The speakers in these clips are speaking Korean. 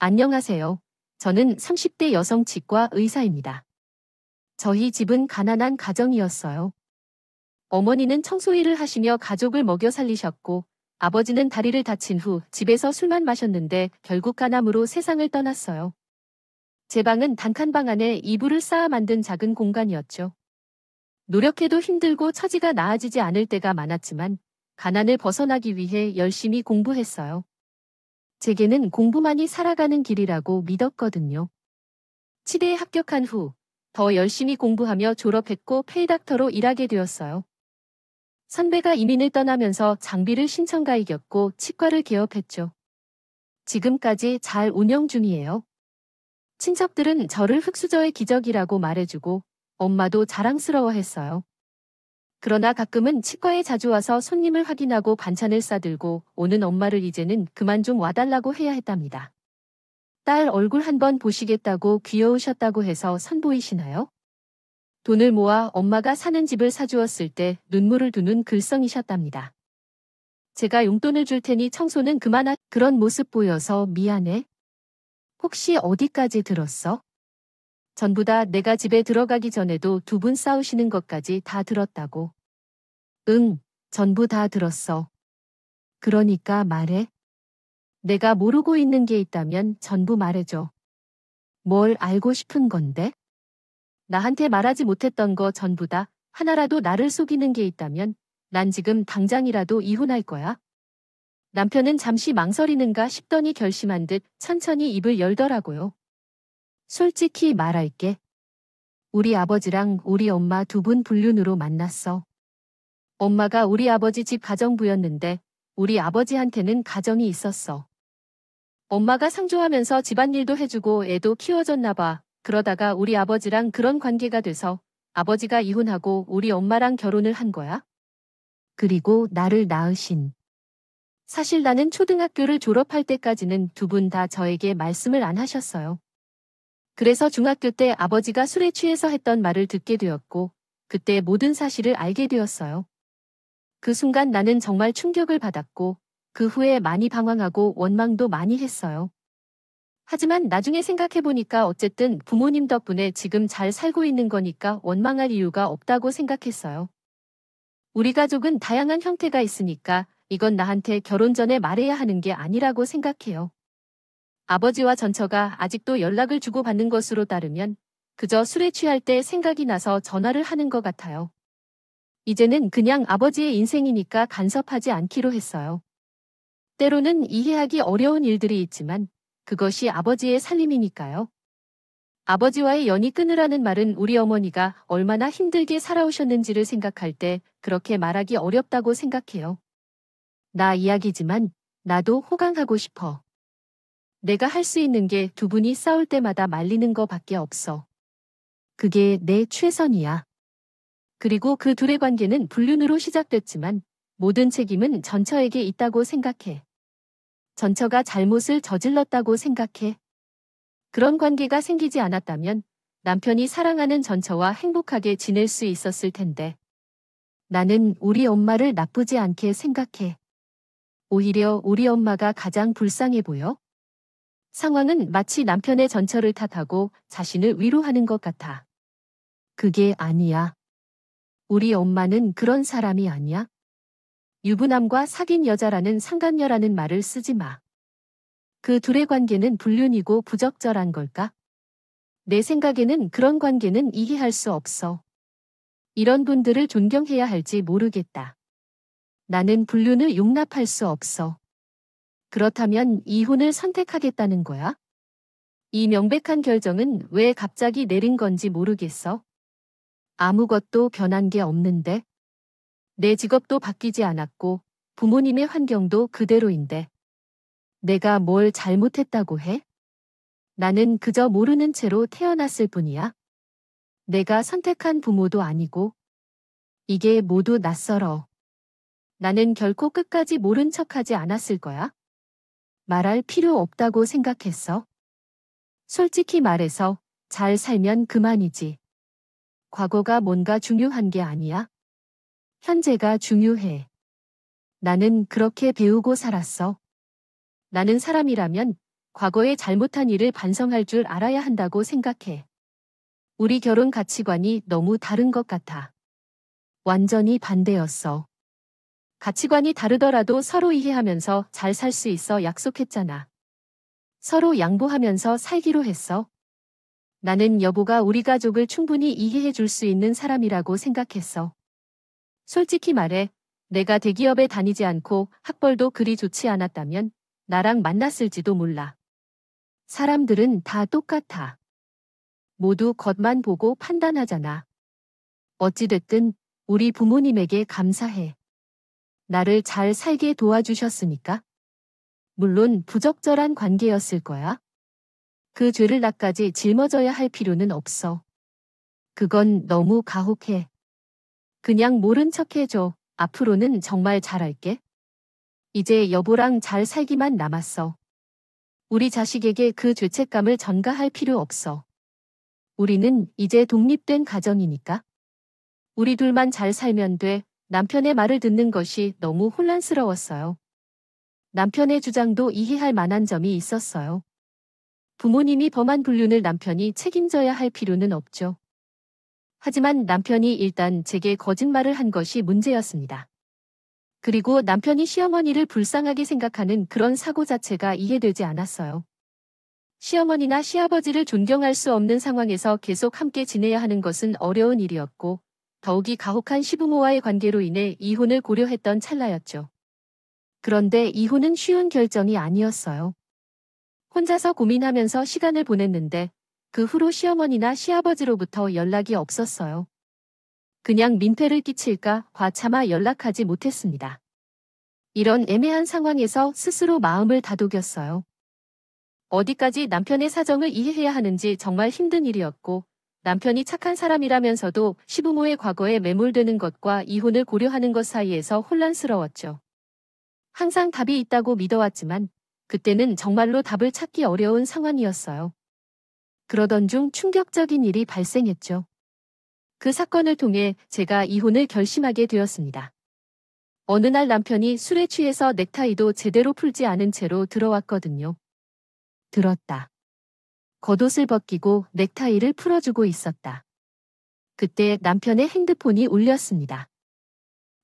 안녕하세요. 저는 30대 여성 치과 의사입니다. 저희 집은 가난한 가정이었어요. 어머니는 청소 일을 하시며 가족을 먹여 살리셨고, 아버지는 다리를 다친 후 집에서 술만 마셨는데 결국 간암으로 세상을 떠났어요. 제 방은 단칸방 안에 이불을 쌓아 만든 작은 공간이었죠. 노력해도 힘들고 처지가 나아지지 않을 때가 많았지만, 가난을 벗어나기 위해 열심히 공부했어요. 제게는 공부만이 살아가는 길이라고 믿었거든요. 치대에 합격한 후 더 열심히 공부하며 졸업했고 페이닥터로 일하게 되었어요. 선배가 이민을 떠나면서 장비를 신청가 이겼고 치과를 개업했죠. 지금까지 잘 운영 중이에요. 친척들은 저를 흙수저의 기적이라고 말해주고 엄마도 자랑스러워했어요. 그러나 가끔은 치과에 자주 와서 손님을 확인하고 반찬을 싸들고 오는 엄마를 이제는 그만 좀 와달라고 해야 했답니다. 딸 얼굴 한번 보시겠다고 귀여우셨다고 해서 선보이시나요? 돈을 모아 엄마가 사는 집을 사주었을 때 눈물을 두는 글썽이셨답니다. 제가 용돈을 줄 테니 청소는 그만하 그런 모습 보여서 미안해. 혹시 어디까지 들었어? 전부 다 내가 집에 들어가기 전에도 두 분 싸우시는 것까지 다 들었다고. 응, 전부 다 들었어. 그러니까 말해. 내가 모르고 있는 게 있다면 전부 말해줘. 뭘 알고 싶은 건데? 나한테 말하지 못했던 거 전부 다 하나라도 나를 속이는 게 있다면 난 지금 당장이라도 이혼할 거야. 남편은 잠시 망설이는가 싶더니 결심한 듯 천천히 입을 열더라고요. 솔직히 말할게. 우리 아버지랑 우리 엄마 두 분 불륜으로 만났어. 엄마가 우리 아버지 집 가정부였는데 우리 아버지한테는 가정이 있었어. 엄마가 상주하면서 집안일도 해주고 애도 키워줬나 봐. 그러다가 우리 아버지랑 그런 관계가 돼서 아버지가 이혼하고 우리 엄마랑 결혼을 한 거야. 그리고 나를 낳으신. 사실 나는 초등학교를 졸업할 때까지는 두 분 다 저에게 말씀을 안 하셨어요. 그래서 중학교 때 아버지가 술에 취해서 했던 말을 듣게 되었고 그때 모든 사실을 알게 되었어요. 그 순간 나는 정말 충격을 받았고 그 후에 많이 방황하고 원망도 많이 했어요. 하지만 나중에 생각해보니까 어쨌든 부모님 덕분에 지금 잘 살고 있는 거니까 원망할 이유가 없다고 생각했어요. 우리 가족은 다양한 형태가 있으니까 이건 나한테 결혼 전에 말해야 하는 게 아니라고 생각해요. 아버지와 전처가 아직도 연락을 주고받는 것으로 따르면 그저 술에 취할 때 생각이 나서 전화를 하는 것 같아요. 이제는 그냥 아버지의 인생이니까 간섭하지 않기로 했어요. 때로는 이해하기 어려운 일들이 있지만 그것이 아버지의 살림이니까요. 아버지와의 연이 끊으라는 말은 우리 어머니가 얼마나 힘들게 살아오셨는지를 생각할 때 그렇게 말하기 어렵다고 생각해요. 나 이야기지만 나도 호강하고 싶어. 내가 할 수 있는 게 두 분이 싸울 때마다 말리는 거밖에 없어. 그게 내 최선이야. 그리고 그 둘의 관계는 불륜으로 시작됐지만 모든 책임은 전처에게 있다고 생각해. 전처가 잘못을 저질렀다고 생각해. 그런 관계가 생기지 않았다면 남편이 사랑하는 전처와 행복하게 지낼 수 있었을 텐데. 나는 우리 엄마를 나쁘지 않게 생각해. 오히려 우리 엄마가 가장 불쌍해 보여. 상황은 마치 남편의 전처를 탓하고 자신을 위로하는 것 같아. 그게 아니야. 우리 엄마는 그런 사람이 아니야. 유부남과 사귄 여자라는 상간녀라는 말을 쓰지 마. 그 둘의 관계는 불륜이고 부적절한 걸까? 내 생각에는 그런 관계는 이해할 수 없어. 이런 분들을 존경해야 할지 모르겠다. 나는 불륜을 용납할 수 없어. 그렇다면 이혼을 선택하겠다는 거야? 이 명백한 결정은 왜 갑자기 내린 건지 모르겠어. 아무것도 변한 게 없는데. 내 직업도 바뀌지 않았고 부모님의 환경도 그대로인데. 내가 뭘 잘못했다고 해? 나는 그저 모르는 채로 태어났을 뿐이야. 내가 선택한 부모도 아니고. 이게 모두 낯설어. 나는 결코 끝까지 모른 척하지 않았을 거야. 말할 필요 없다고 생각했어. 솔직히 말해서 잘 살면 그만이지. 과거가 뭔가 중요한 게 아니야. 현재가 중요해. 나는 그렇게 배우고 살았어. 나는 사람이라면 과거에 잘못한 일을 반성할 줄 알아야 한다고 생각해. 우리 결혼 가치관이 너무 다른 것 같아. 완전히 반대였어. 가치관이 다르더라도 서로 이해하면서 잘 살 수 있어 약속했잖아. 서로 양보하면서 살기로 했어. 나는 여보가 우리 가족을 충분히 이해해 줄 수 있는 사람이라고 생각했어. 솔직히 말해, 내가 대기업에 다니지 않고 학벌도 그리 좋지 않았다면 나랑 만났을지도 몰라. 사람들은 다 똑같아. 모두 겉만 보고 판단하잖아. 어찌됐든 우리 부모님에게 감사해. 나를 잘 살게 도와주셨으니까. 물론 부적절한 관계였을 거야. 그 죄를 나까지 짊어져야 할 필요는 없어. 그건 너무 가혹해. 그냥 모른 척 해줘. 앞으로는 정말 잘할게. 이제 여보랑 잘 살기만 남았어. 우리 자식에게 그 죄책감을 전가할 필요 없어. 우리는 이제 독립된 가정이니까. 우리 둘만 잘 살면 돼. 남편의 말을 듣는 것이 너무 혼란스러웠어요. 남편의 주장도 이해할 만한 점이 있었어요. 부모님이 범한 불륜을 남편이 책임져야 할 필요는 없죠. 하지만 남편이 일단 제게 거짓말을 한 것이 문제였습니다. 그리고 남편이 시어머니를 불쌍하게 생각하는 그런 사고 자체가 이해되지 않았어요. 시어머니나 시아버지를 존경할 수 없는 상황에서 계속 함께 지내야 하는 것은 어려운 일이었고, 더욱이 가혹한 시부모와의 관계로 인해 이혼을 고려했던 찰나였죠. 그런데 이혼은 쉬운 결정이 아니었어요. 혼자서 고민하면서 시간을 보냈는데 그 후로 시어머니나 시아버지로부터 연락이 없었어요. 그냥 민폐를 끼칠까 과참아 연락하지 못했습니다. 이런 애매한 상황에서 스스로 마음을 다독였어요. 어디까지 남편의 사정을 이해해야 하는지 정말 힘든 일이었고, 남편이 착한 사람이라면서도 시부모의 과거에 매몰되는 것과 이혼을 고려하는 것 사이에서 혼란스러웠죠. 항상 답이 있다고 믿어왔지만 그때는 정말로 답을 찾기 어려운 상황이었어요. 그러던 중 충격적인 일이 발생했죠. 그 사건을 통해 제가 이혼을 결심하게 되었습니다. 어느 날 남편이 술에 취해서 넥타이도 제대로 풀지 않은 채로 들어왔거든요. 들었다. 겉옷을 벗기고 넥타이를 풀어주고 있었다. 그때 남편의 핸드폰이 울렸습니다.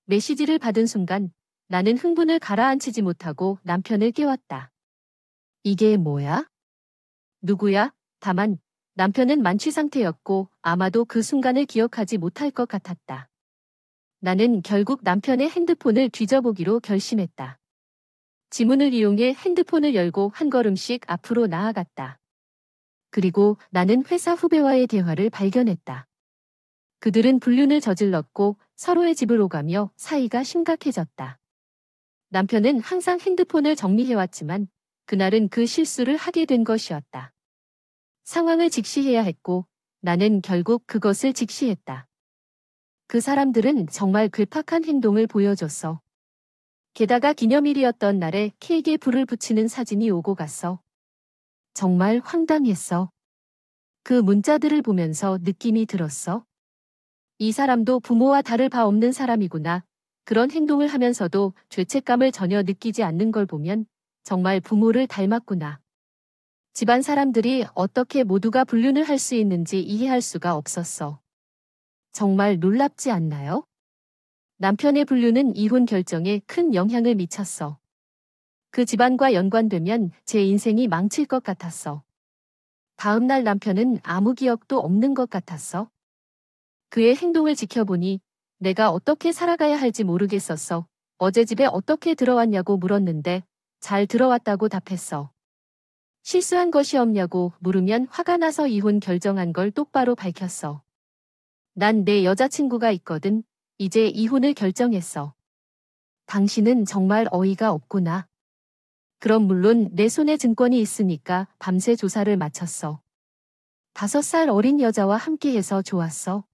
메시지를 받은 순간 나는 흥분을 가라앉히지 못하고 남편을 깨웠다. 이게 뭐야? 누구야? 다만 남편은 만취 상태였고 아마도 그 순간을 기억하지 못할 것 같았다. 나는 결국 남편의 핸드폰을 뒤져보기로 결심했다. 지문을 이용해 핸드폰을 열고 한 걸음씩 앞으로 나아갔다. 그리고 나는 회사 후배와의 대화를 발견했다. 그들은 불륜을 저질렀고 서로의 집을 오가며 사이가 심각해졌다. 남편은 항상 핸드폰을 정리해왔지만 그날은 그 실수를 하게 된 것이었다. 상황을 직시해야 했고 나는 결국 그것을 직시했다. 그 사람들은 정말 괴팍한 행동을 보여줬어. 게다가 기념일이었던 날에 케이크에 불을 붙이는 사진이 오고 갔어. 정말 황당했어. 그 문자들을 보면서 느낌이 들었어. 이 사람도 부모와 다를 바 없는 사람이구나. 그런 행동을 하면서도 죄책감을 전혀 느끼지 않는 걸 보면 정말 부모를 닮았구나. 집안 사람들이 어떻게 모두가 불륜을 할 수 있는지 이해할 수가 없었어. 정말 놀랍지 않나요? 남편의 불륜은 이혼 결정에 큰 영향을 미쳤어. 그 집안과 연관되면 제 인생이 망칠 것 같았어. 다음 날 남편은 아무 기억도 없는 것 같았어. 그의 행동을 지켜보니 내가 어떻게 살아가야 할지 모르겠었어. 어제 집에 어떻게 들어왔냐고 물었는데 잘 들어왔다고 답했어. 실수한 것이 없냐고 물으면 화가 나서 이혼 결정한 걸 똑바로 밝혔어. 난 내 여자친구가 있거든. 이제 이혼을 결정했어. 당신은 정말 어이가 없구나. 그럼 물론 내 손에 증권이 있으니까 밤새 조사를 마쳤어. 5살 어린 여자와 함께해서 좋았어.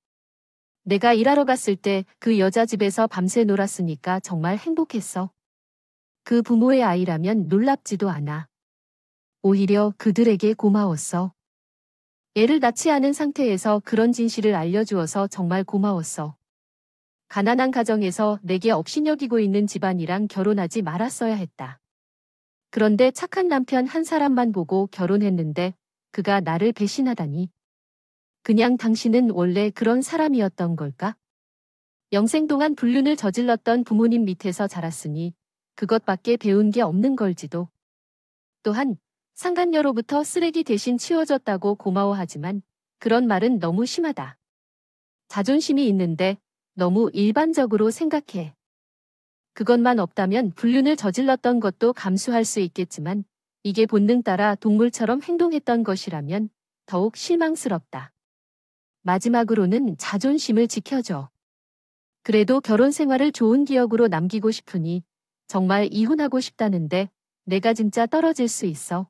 내가 일하러 갔을 때 그 여자 집에서 밤새 놀았으니까 정말 행복했어. 그 부모의 아이라면 놀랍지도 않아. 오히려 그들에게 고마웠어. 애를 낳지 않은 상태에서 그런 진실을 알려주어서 정말 고마웠어. 가난한 가정에서 내게 업신여기고 있는 집안이랑 결혼하지 말았어야 했다. 그런데 착한 남편 한 사람만 보고 결혼했는데 그가 나를 배신하다니. 그냥 당신은 원래 그런 사람이었던 걸까? 영생 동안 불륜을 저질렀던 부모님 밑에서 자랐으니 그것밖에 배운 게 없는 걸지도. 또한 상간녀로부터 쓰레기 대신 치워줬다고 고마워하지만 그런 말은 너무 심하다. 자존심이 있는데 너무 일반적으로 생각해. 그것만 없다면 불륜을 저질렀던 것도 감수할 수 있겠지만 이게 본능 따라 동물처럼 행동했던 것이라면 더욱 실망스럽다. 마지막으로는 자존심을 지켜줘. 그래도 결혼 생활을 좋은 기억으로 남기고 싶으니 정말 이혼하고 싶다는데 내가 진짜 떨어질 수 있어.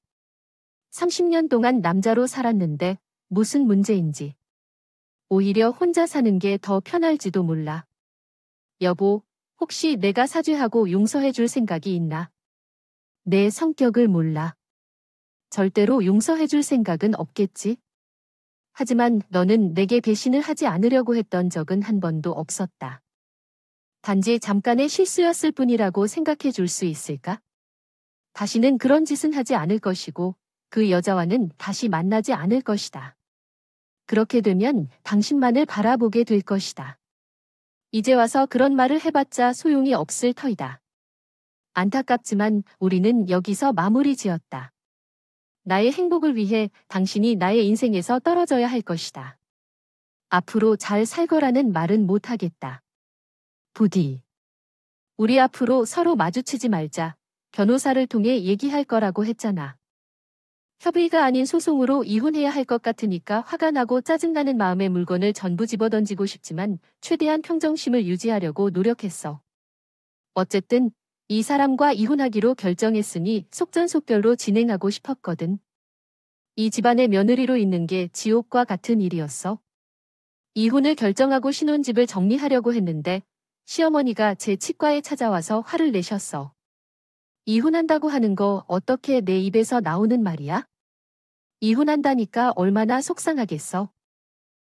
30년 동안 남자로 살았는데 무슨 문제인지. 오히려 혼자 사는 게 더 편할지도 몰라. 여보, 혹시 내가 사죄하고 용서해 줄 생각이 있나? 내 성격을 몰라. 절대로 용서해 줄 생각은 없겠지? 하지만 너는 내게 배신을 하지 않으려고 했던 적은 한 번도 없었다. 단지 잠깐의 실수였을 뿐이라고 생각해 줄 수 있을까? 다시는 그런 짓은 하지 않을 것이고 그 여자와는 다시 만나지 않을 것이다. 그렇게 되면 당신만을 바라보게 될 것이다. 이제 와서 그런 말을 해봤자 소용이 없을 터이다. 안타깝지만 우리는 여기서 마무리 지었다. 나의 행복을 위해 당신이 나의 인생에서 떨어져야 할 것이다. 앞으로 잘 살 거라는 말은 못하겠다. 부디. 우리 앞으로 서로 마주치지 말자. 변호사를 통해 얘기할 거라고 했잖아. 협의가 아닌 소송으로 이혼해야 할 것 같으니까 화가 나고 짜증나는 마음에 물건을 전부 집어던지고 싶지만 최대한 평정심을 유지하려고 노력했어. 어쨌든 이 사람과 이혼하기로 결정했으니 속전속결로 진행하고 싶었거든. 이 집안의 며느리로 있는 게 지옥과 같은 일이었어. 이혼을 결정하고 신혼집을 정리하려고 했는데 시어머니가 제 치과에 찾아와서 화를 내셨어. 이혼한다고 하는 거 어떻게 내 입에서 나오는 말이야? 이혼한다니까 얼마나 속상하겠어.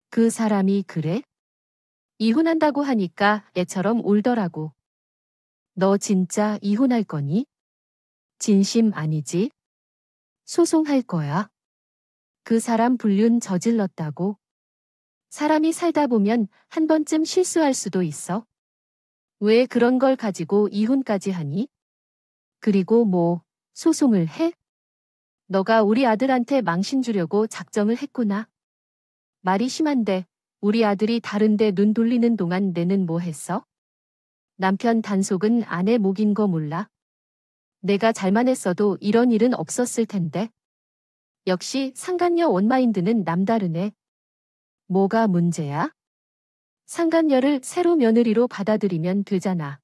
그 사람이 그래? 이혼한다고 하니까 애처럼 울더라고. 너 진짜 이혼할 거니? 진심 아니지? 소송할 거야. 그 사람 불륜 저질렀다고. 사람이 살다 보면 한 번쯤 실수할 수도 있어. 왜 그런 걸 가지고 이혼까지 하니? 그리고 뭐, 소송을 해? 너가 우리 아들한테 망신 주려고 작정을 했구나. 말이 심한데 우리 아들이 다른데 눈 돌리는 동안 내는 뭐 했어? 남편 단속은 아내 목인 거 몰라? 내가 잘만 했어도 이런 일은 없었을 텐데. 역시 상간녀 원마인드는 남다르네. 뭐가 문제야? 상간녀를 새로 며느리로 받아들이면 되잖아.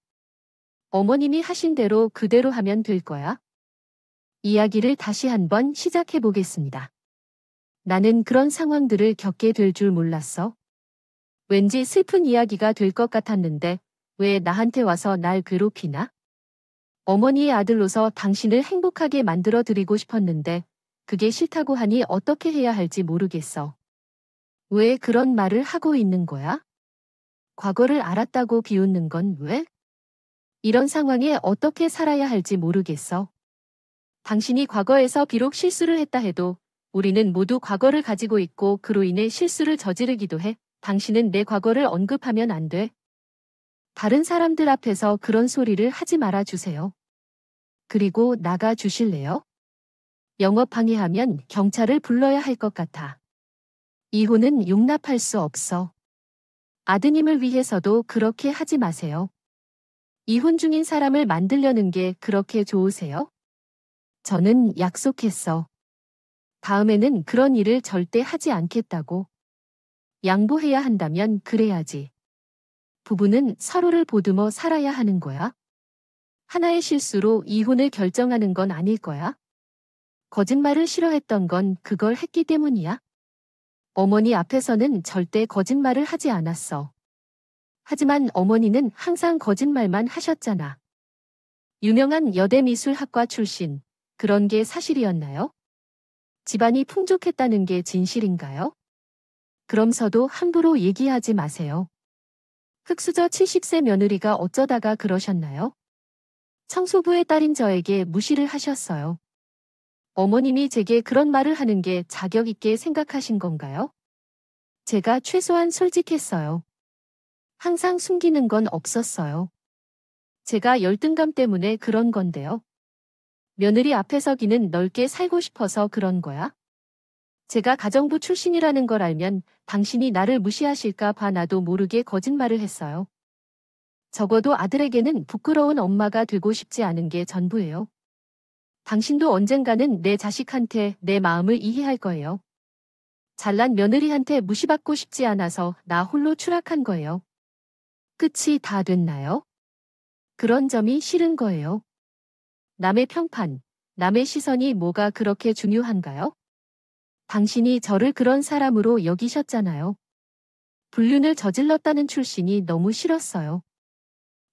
어머님이 하신 대로 그대로 하면 될 거야. 이야기를 다시 한번 시작해 보겠습니다. 나는 그런 상황들을 겪게 될 줄 몰랐어. 왠지 슬픈 이야기가 될 것 같았는데 왜 나한테 와서 날 괴롭히나? 어머니의 아들로서 당신을 행복하게 만들어 드리고 싶었는데 그게 싫다고 하니 어떻게 해야 할지 모르겠어. 왜 그런 말을 하고 있는 거야? 과거를 알았다고 비웃는 건 왜? 이런 상황에 어떻게 살아야 할지 모르겠어. 당신이 과거에서 비록 실수를 했다 해도 우리는 모두 과거를 가지고 있고 그로 인해 실수를 저지르기도 해. 당신은 내 과거를 언급하면 안 돼. 다른 사람들 앞에서 그런 소리를 하지 말아 주세요. 그리고 나가 주실래요? 영업 방해하면 경찰을 불러야 할 것 같아. 이혼은 용납할 수 없어. 아드님을 위해서도 그렇게 하지 마세요. 이혼 중인 사람을 만들려는 게 그렇게 좋으세요? 저는 약속했어. 다음에는 그런 일을 절대 하지 않겠다고. 양보해야 한다면 그래야지. 부부는 서로를 보듬어 살아야 하는 거야. 하나의 실수로 이혼을 결정하는 건 아닐 거야. 거짓말을 싫어했던 건 그걸 했기 때문이야. 어머니 앞에서는 절대 거짓말을 하지 않았어. 하지만 어머니는 항상 거짓말만 하셨잖아. 유명한 여대미술학과 출신, 그런 게 사실이었나요? 집안이 풍족했다는 게 진실인가요? 그럼서도 함부로 얘기하지 마세요. 흑수저 70세 며느리가 어쩌다가 그러셨나요? 청소부의 딸인 저에게 무시를 하셨어요. 어머님이 제게 그런 말을 하는 게 자격 있게 생각하신 건가요? 제가 최소한 솔직했어요. 항상 숨기는 건 없었어요. 제가 열등감 때문에 그런 건데요. 며느리 앞에 서기는 넓게 살고 싶어서 그런 거야? 제가 가정부 출신이라는 걸 알면 당신이 나를 무시하실까 봐 나도 모르게 거짓말을 했어요. 적어도 아들에게는 부끄러운 엄마가 되고 싶지 않은 게 전부예요. 당신도 언젠가는 내 자식한테 내 마음을 이해할 거예요. 잘난 며느리한테 무시받고 싶지 않아서 나 홀로 추락한 거예요. 끝이 다 됐나요? 그런 점이 싫은 거예요. 남의 평판, 남의 시선이 뭐가 그렇게 중요한가요? 당신이 저를 그런 사람으로 여기셨잖아요. 불륜을 저질렀다는 출신이 너무 싫었어요.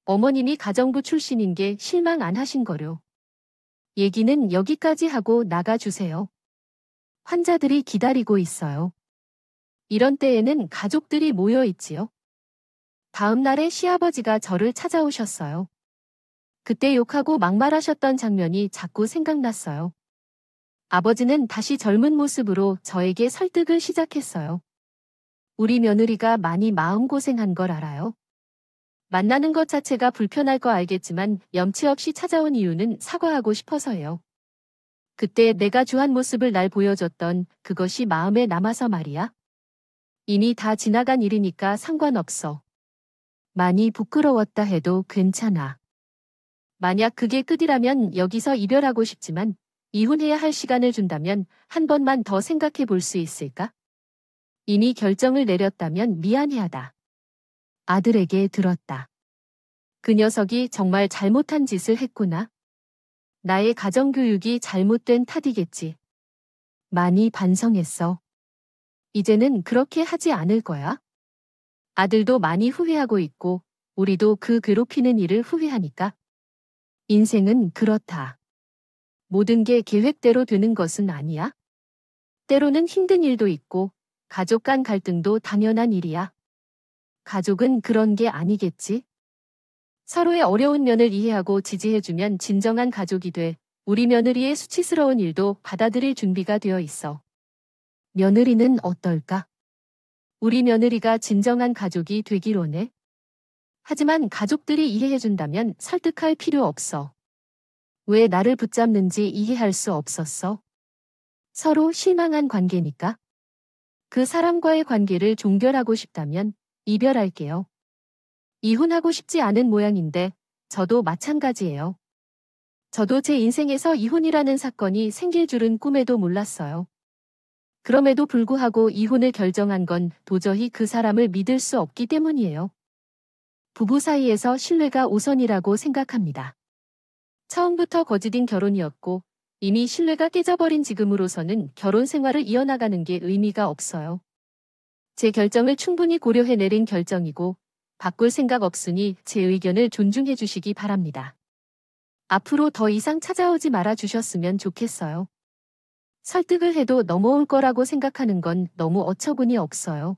어머님이 가정부 출신인 게 실망 안 하신 거요. 얘기는 여기까지 하고 나가주세요. 환자들이 기다리고 있어요. 이런 때에는 가족들이 모여 있지요. 다음 날에 시아버지가 저를 찾아오셨어요. 그때 욕하고 막말하셨던 장면이 자꾸 생각났어요. 아버지는 다시 젊은 모습으로 저에게 설득을 시작했어요. 우리 며느리가 많이 마음고생한 걸 알아요. 만나는 것 자체가 불편할 거 알겠지만 염치 없이 찾아온 이유는 사과하고 싶어서예요. 그때 내가 주한 모습을 날 보여줬던 그것이 마음에 남아서 말이야. 이미 다 지나간 일이니까 상관없어. 많이 부끄러웠다 해도 괜찮아. 만약 그게 끝이라면 여기서 이별하고 싶지만 이혼해야 할 시간을 준다면 한 번만 더 생각해 볼 수 있을까? 이미 결정을 내렸다면 미안해하다. 아들에게 들었다. 그 녀석이 정말 잘못한 짓을 했구나. 나의 가정교육이 잘못된 탓이겠지. 많이 반성했어. 이제는 그렇게 하지 않을 거야. 아들도 많이 후회하고 있고 우리도 그 괴롭히는 일을 후회하니까. 인생은 그렇다. 모든 게 계획대로 되는 것은 아니야. 때로는 힘든 일도 있고 가족 간 갈등도 당연한 일이야. 가족은 그런 게 아니겠지? 서로의 어려운 면을 이해하고 지지해주면 진정한 가족이 돼 우리 며느리의 수치스러운 일도 받아들일 준비가 되어 있어. 며느리는 어떨까? 우리 며느리가 진정한 가족이 되길 원해. 하지만 가족들이 이해해준다면 설득할 필요 없어. 왜 나를 붙잡는지 이해할 수 없었어? 서로 실망한 관계니까. 그 사람과의 관계를 종결하고 싶다면 이별할게요. 이혼하고 싶지 않은 모양인데 저도 마찬가지예요. 저도 제 인생에서 이혼이라는 사건이 생길 줄은 꿈에도 몰랐어요. 그럼에도 불구하고 이혼을 결정한 건 도저히 그 사람을 믿을 수 없기 때문이에요. 부부 사이에서 신뢰가 우선이라고 생각합니다. 처음부터 거짓인 결혼이었고 이미 신뢰가 깨져버린 지금으로서는 결혼 생활을 이어나가는 게 의미가 없어요. 제 결정을 충분히 고려해 내린 결정이고 바꿀 생각 없으니 제 의견을 존중해 주시기 바랍니다. 앞으로 더 이상 찾아오지 말아 주셨으면 좋겠어요. 설득을 해도 넘어올 거라고 생각하는 건 너무 어처구니 없어요.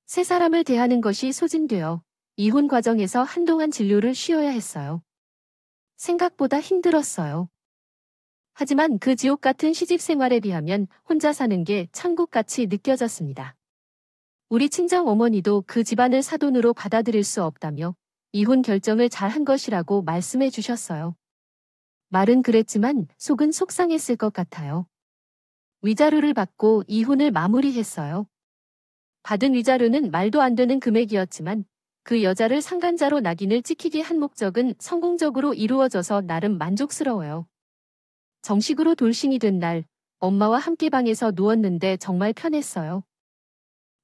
새 사람을 대하는 것이 소진되어 이혼 과정에서 한동안 진료를 쉬어야 했어요. 생각보다 힘들었어요. 하지만 그 지옥 같은 시집 생활에 비하면 혼자 사는 게 천국같이 느껴졌습니다. 우리 친정 어머니도 그 집안을 사돈으로 받아들일 수 없다며 이혼 결정을 잘한 것이라고 말씀해 주셨어요. 말은 그랬지만 속은 속상했을 것 같아요. 위자료를 받고 이혼을 마무리했어요. 받은 위자료는 말도 안 되는 금액이었지만 그 여자를 상간자로 낙인을 찍히게 한 목적은 성공적으로 이루어져서 나름 만족스러워요. 정식으로 돌싱이 된 날, 엄마와 함께 방에서 누웠는데 정말 편했어요.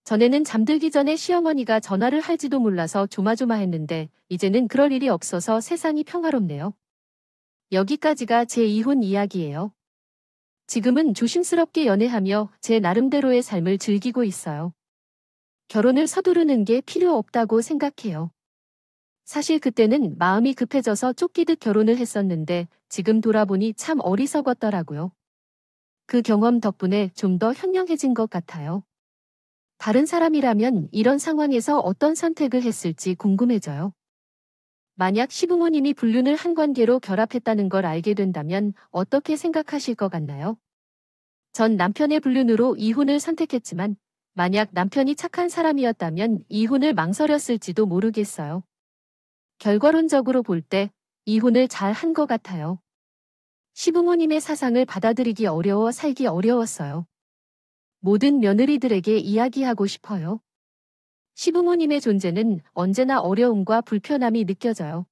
전에는 잠들기 전에 시어머니가 전화를 할지도 몰라서 조마조마했는데 이제는 그럴 일이 없어서 세상이 평화롭네요. 여기까지가 제 이혼 이야기예요. 지금은 조심스럽게 연애하며 제 나름대로의 삶을 즐기고 있어요. 결혼을 서두르는 게 필요 없다고 생각해요. 사실 그때는 마음이 급해져서 쫓기듯 결혼을 했었는데 지금 돌아보니 참 어리석었더라고요. 그 경험 덕분에 좀 더 현명해진 것 같아요. 다른 사람이라면 이런 상황에서 어떤 선택을 했을지 궁금해져요. 만약 시부모님이 불륜을 한 관계로 결합했다는 걸 알게 된다면 어떻게 생각하실 것 같나요? 전 남편의 불륜으로 이혼을 선택했지만 만약 남편이 착한 사람이었다면 이혼을 망설였을지도 모르겠어요. 결과론적으로 볼 때 이혼을 잘 한 것 같아요. 시부모님의 사상을 받아들이기 어려워 살기 어려웠어요. 모든 며느리들에게 이야기하고 싶어요. 시부모님의 존재는 언제나 어려움과 불편함이 느껴져요.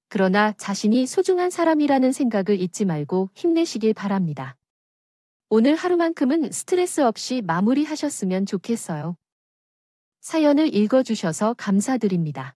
그러나 자신이 소중한 사람이라는 생각을 잊지 말고 힘내시길 바랍니다. 오늘 하루만큼은 스트레스 없이 마무리하셨으면 좋겠어요. 사연을 읽어주셔서 감사드립니다.